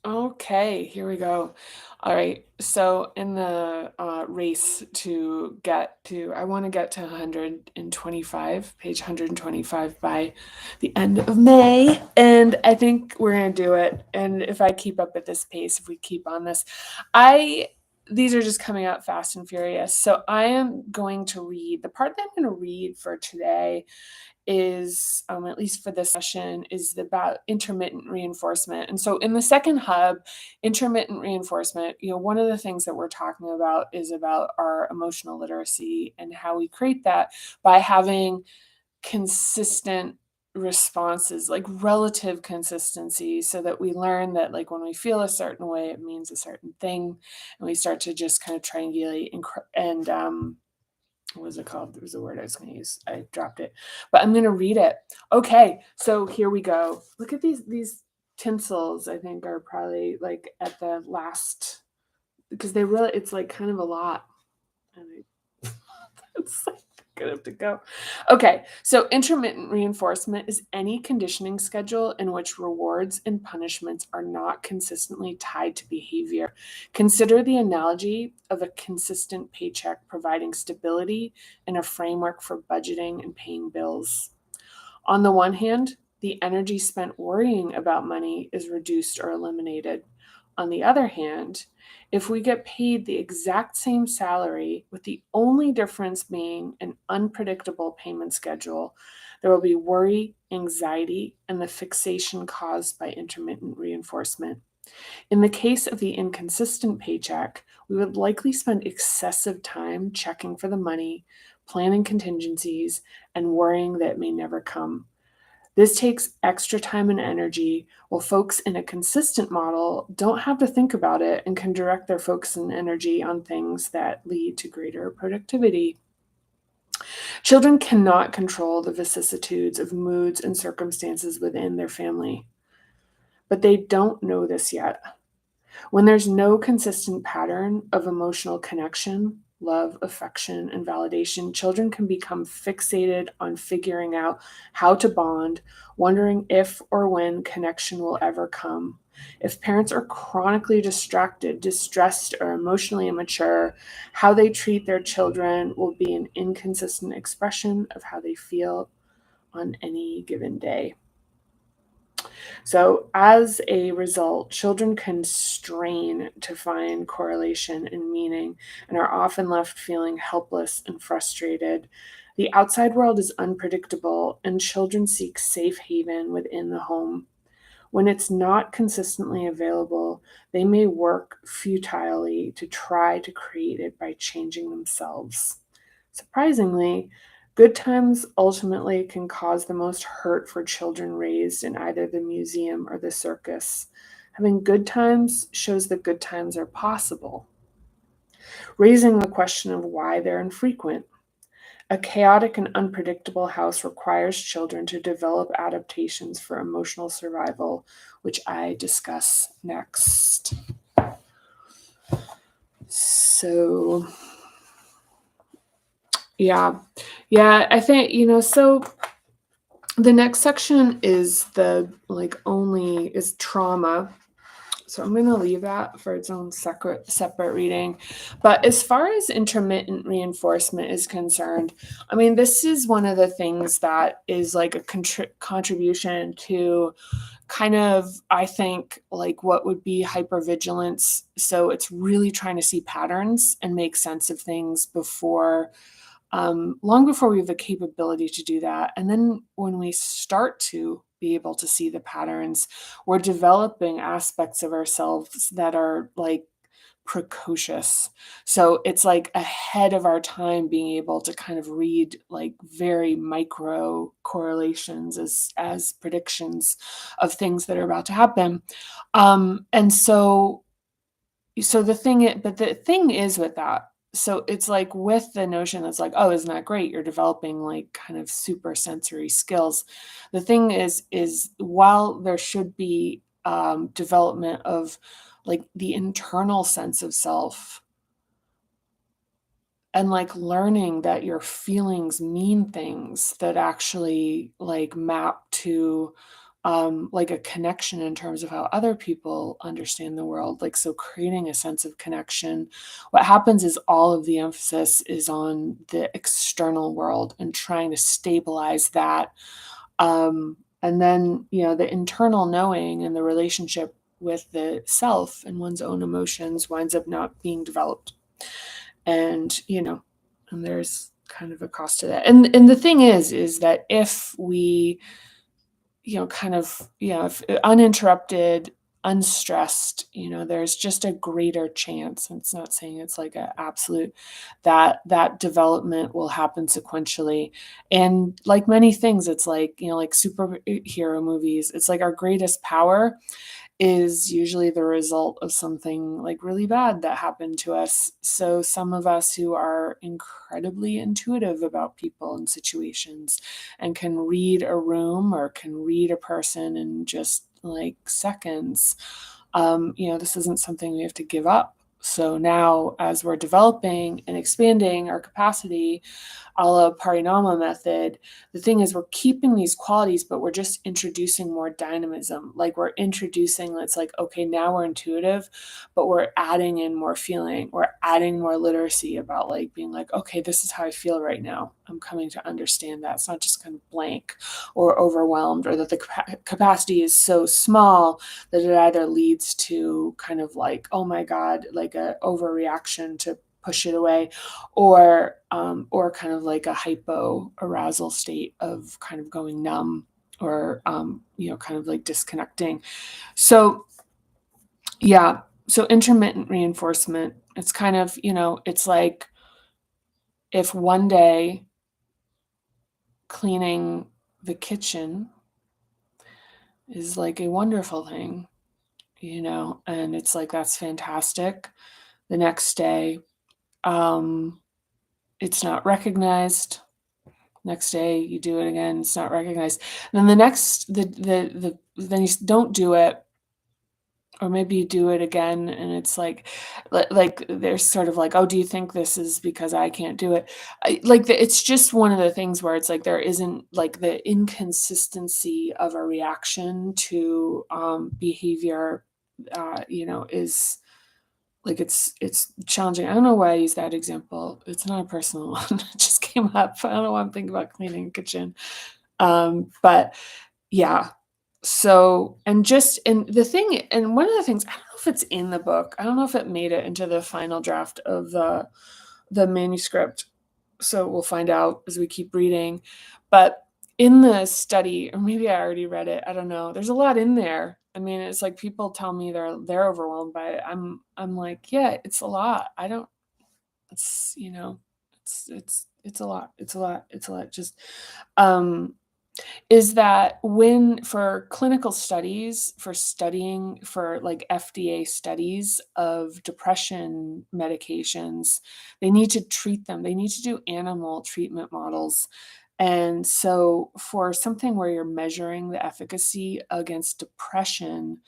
Okay, here we go. All right. So in the race to get to, I want to get to 125, page 125 by the end of May. And I think we're going to do it. And if I keep up at this pace, if we keep on this, I, these are just coming out fast and furious. So I am going to read the part that I'm going to read for today is at least for this session is about intermittent reinforcement. And so in the second hub, intermittent reinforcement, one of the things that we're talking about is about our emotional literacy and how we create that by having consistent responses, like relative consistency, so that we learn that like when we feel a certain way it means a certain thing, and we start to just kind of triangulate and what was it called? There was a word I was going to use. I dropped it, but I'm going to read it. Okay, so here we go. Look at these tinsels. I think are probably like at the last because they really it's like kind of a lot, and it's like gonna have to go. Okay, so intermittent reinforcement is any conditioning schedule in which rewards and punishments are not consistently tied to behavior. Consider the analogy of a consistent paycheck providing stability and a framework for budgeting and paying bills. On the one hand, the energy spent worrying about money is reduced or eliminated. On the other hand, if we get paid the exact same salary, with the only difference being an unpredictable payment schedule, there will be worry, anxiety, and the fixation caused by intermittent reinforcement. In the case of the inconsistent paycheck, we would likely spend excessive time checking for the money, planning contingencies, and worrying that it may never come. This takes extra time and energy, while folks in a consistent model don't have to think about it and can direct their focus and energy on things that lead to greater productivity. Children cannot control the vicissitudes of moods and circumstances within their family, but they don't know this yet. When there's no consistent pattern of emotional connection, love, affection, and validation, children can become fixated on figuring out how to bond, wondering if or when connection will ever come. If parents are chronically distracted, distressed, or emotionally immature, how they treat their children will be an inconsistent expression of how they feel on any given day. So, as a result, children can strain to find correlation and meaning and are often left feeling helpless and frustrated. The outside world is unpredictable, and children seek safe haven within the home. When it's not consistently available, they may work futilely to try to create it by changing themselves. Surprisingly, good times ultimately can cause the most hurt for children raised in either the museum or the circus. Having good times shows that good times are possible, raising the question of why they're infrequent. A chaotic and unpredictable house requires children to develop adaptations for emotional survival, which I discuss next. So, yeah, I think, so the next section is is trauma. So I'm going to leave that for its own separate reading. But as far as intermittent reinforcement is concerned, I mean, this is one of the things that is like a contribution to kind of, I think, like what would be hypervigilance. So it's really trying to see patterns and make sense of things long before we have the capability to do that. And then when we start to be able to see the patterns, we're developing aspects of ourselves that are like precocious. So it's like ahead of our time being able to kind of read like very micro correlations as predictions of things that are about to happen. And so the thing is with that, so it's like with the notion that's like, oh, isn't that great? You're developing like kind of super sensory skills. The thing is while there should be development of like the internal sense of self and like learning that your feelings mean things that actually like map to like a connection in terms of how other people understand the world. Like, so creating a sense of connection. What happens is all of the emphasis is on the external world and trying to stabilize that. And then, the internal knowing and the relationship with the self and one's own emotions winds up not being developed. And, and there's kind of a cost to that. And the thing is that if we, if uninterrupted, unstressed, there's just a greater chance. And it's not saying it's like an absolute that development will happen sequentially. And like many things, it's like, like superhero movies, it's like our greatest power is usually the result of something like really bad that happened to us. So some of us who are incredibly intuitive about people and situations and can read a room or can read a person in just like seconds, this isn't something we have to give up. So now, as we're developing and expanding our capacity, a la Parinama method, the thing is we're keeping these qualities, but we're just introducing more dynamism. Like we're introducing, it's like, okay, now we're intuitive, but we're adding in more feeling. We're adding more literacy about like being like, okay, this is how I feel right now. I'm coming to understand that. It's not just kind of blank or overwhelmed, or that the capacity is so small that it either leads to kind of like, oh my God, like a overreaction to push it away, or kind of like a hypo arousal state of kind of going numb, or kind of like disconnecting. So yeah, so intermittent reinforcement, it's kind of, it's like if one day cleaning the kitchen is like a wonderful thing, and it's like that's fantastic. The next day, it's not recognized. Next day you do it again, it's not recognized. And then then you don't do it, or maybe you do it again, and it's like there's sort of like, oh, do you think this is because I can't do it? It's just one of the things where it's like there isn't like the inconsistency of a reaction to behavior, is like it's challenging. I don't know why I use that example. It's not a personal one. It just came up. I don't know why I'm thinking about cleaning a kitchen. But yeah. So, and the thing, and one of the things, I don't know if it's in the book. I don't know if it made it into the final draft of the manuscript. So we'll find out as we keep reading. But in the study, or maybe I already read it, I don't know. There's a lot in there. I mean, it's like people tell me they're overwhelmed by it. I'm like, yeah, it's a lot. I don't. It's it's a lot. It's a lot. It's a lot. Just is that when for clinical studies, for studying for like FDA studies of depression medications, they need to treat them. They need to do animal treatment models. And so for something where you're measuring the efficacy against depression,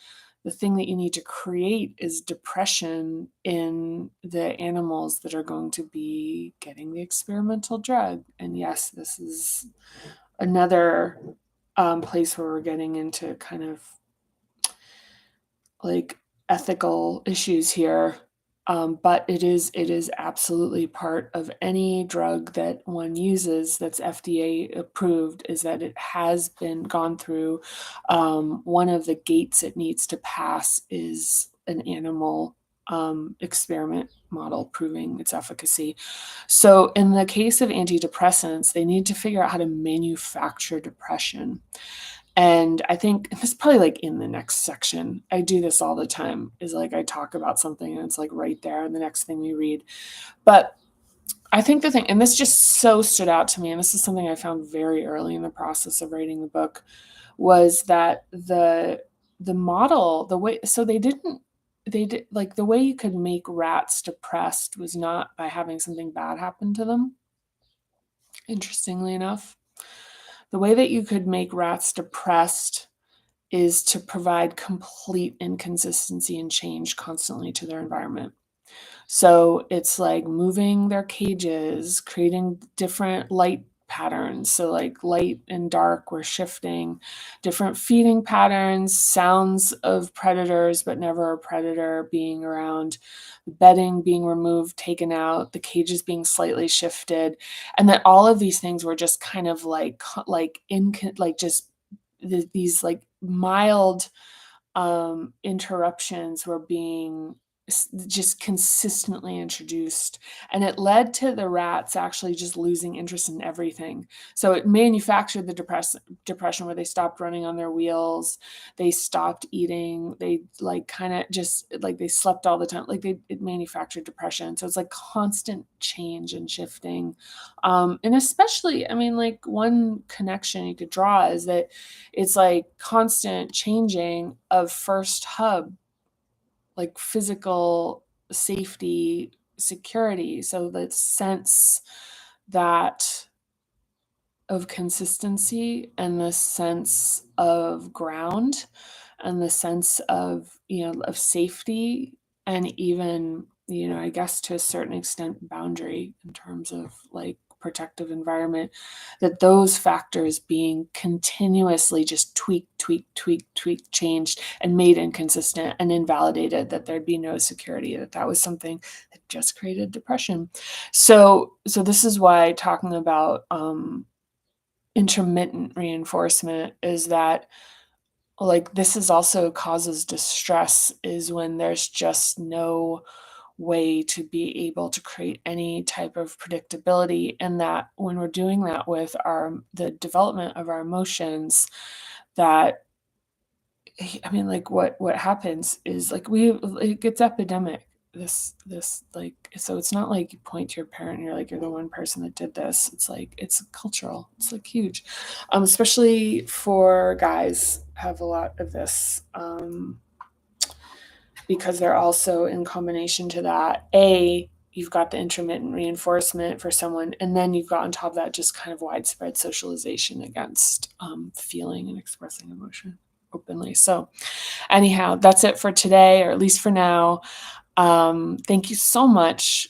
the thing that you need to create is depression in the animals that are going to be getting the experimental drug. And yes, this is another place where we're getting into kind of like ethical issues here. But it is absolutely part of any drug that one uses that's FDA approved, is that it has been gone through. One of the gates it needs to pass is an animal experiment model proving its efficacy. So in the case of antidepressants, they need to figure out how to manufacture depression. And I think it's probably like in the next section. I do this all the time, is like I talk about something and it's like right there in the next thing we read. But I think the thing, and this just so stood out to me, and this is something I found very early in the process of writing the book, was that the model, the way, so they did like the way you could make rats depressed was not by having something bad happen to them. Interestingly enough, the way that you could make rats depressed is to provide complete inconsistency and change constantly to their environment. So it's like moving their cages, creating different light patterns. So like light and dark were shifting, different feeding patterns, sounds of predators, but never a predator being around, bedding being removed, taken out, the cages being slightly shifted, and that all of these things were just kind of like just these like mild interruptions were being just consistently introduced, and it led to the rats actually just losing interest in everything. So it manufactured the depression where they stopped running on their wheels, they stopped eating, they like kind of just like they slept all the time, like it manufactured depression. So it's like constant change and shifting, and especially, I mean, like one connection you could draw is that it's like constant changing of first hub, like physical safety, security. So the sense that of consistency and the sense of ground and the sense of, of safety, and even, I guess to a certain extent boundary in terms of like protective environment, that those factors being continuously just tweaked, changed, and made inconsistent and invalidated, that there'd be no security, that was something that just created depression. So this is why talking about intermittent reinforcement is that, like, this is also causes distress, is when there's just no way to be able to create any type of predictability, and that when we're doing that with the development of our emotions, that I mean, like, what happens is, like, it gets epidemic. This, like, so it's not like you point to your parent and you're like, "You're the one person that did this." It's like, it's cultural. It's, like, huge. Especially for guys have a lot of this, because they're also in combination to that, you've got the intermittent reinforcement for someone, and then you've got on top of that just kind of widespread socialization against, feeling and expressing emotion openly. So anyhow, that's it for today, or at least for now. Thank you so much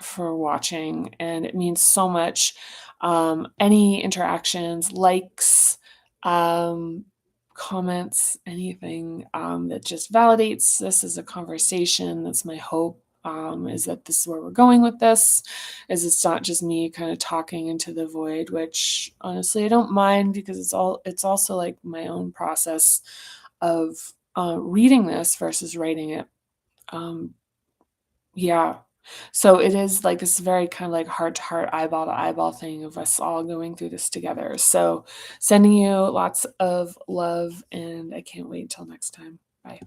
for watching, and it means so much. Any interactions, likes, um, comments, anything that just validates this as a conversation. That's my hope. Is that this is where we're going with this, is it's not just me kind of talking into the void, which honestly I don't mind, because it's also like my own process of reading this versus writing it. Um, yeah. So it is like this very kind of like heart to heart, eyeball to eyeball thing of us all going through this together. So sending you lots of love, and I can't wait until next time. Bye.